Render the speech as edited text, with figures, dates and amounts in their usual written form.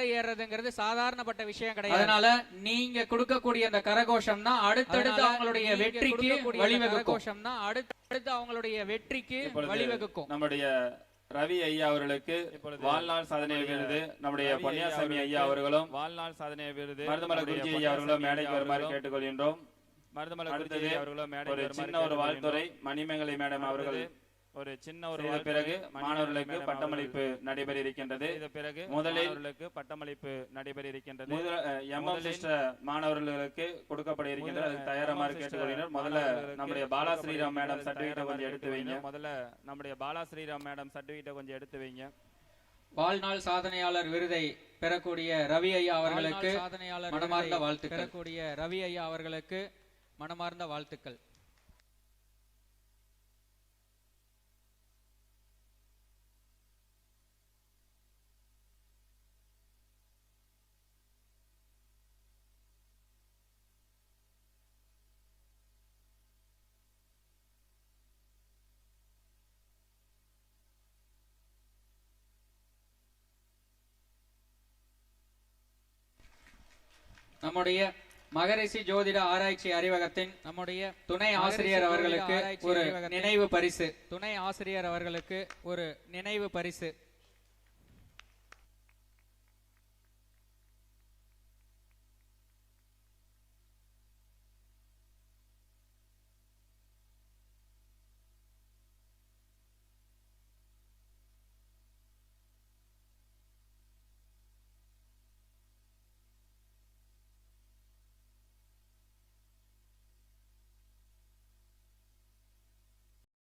மண்டை ஏறதுங்கிறது சாதாரணப்பட்ட விஷயம் கிடையாது. அதனால நீங்க கொடுக்கக்கூடிய அந்த கரகோஷம்னா அடுத்தடுத்து அவங்களுடைய வெற்றிக்கு வழிவகுக்கும். அடுத்தடுத்து அவங்களுடைய வெற்றிக்கு வழிவகுக்கும். நம்முடைய ரவி ஐயா அவர்களுக்கு வாழ்நாள் சாதனை விருது, நம்முடைய பொன்னியாசாமி ஐயா அவர்களும் வாழ்நாள் சாதனை விருது, மருதமலை குருஜி ஐயா அவர்களும் மேடைக்கு வருமாறு கேட்டுக்கொள்கின்றோம். ஒரு சின்ன ஒரு வாழ்த்துறை மணிமேகலை மேடம் அவர்கள் ஒரு சின்ன ஒரு பிறகு மாணவர்களுக்கு பட்டமளிப்பு நடைபெற இருக்கின்றது. முதலில் பட்டமளிப்பு நடைபெற இருக்கின்றது. மாணவர்களுக்கு கொடுக்கப்பட இருக்கின்றது. அது தயாரமாக கேட்டுக்கொள்கிறோம். முதல்ல நம்முடைய பாலா ஸ்ரீராம் மேடம் சர்டிபிகேட்டை கொஞ்சம் எடுத்து வைங்க. வாழ்நாள் சாதனையாளர் விருதை பெறக்கூடிய ரவி ஐயா அவர்களுக்கு மனமார்ந்த வாழ்த்துக்கள். நம்முடைய மகரிஷி ஜோதிட ஆராய்ச்சி அறிவகத்தின் நம்முடைய துணை ஆசிரியர் அவர்களுக்கு ஒரு நினைவு பரிசு.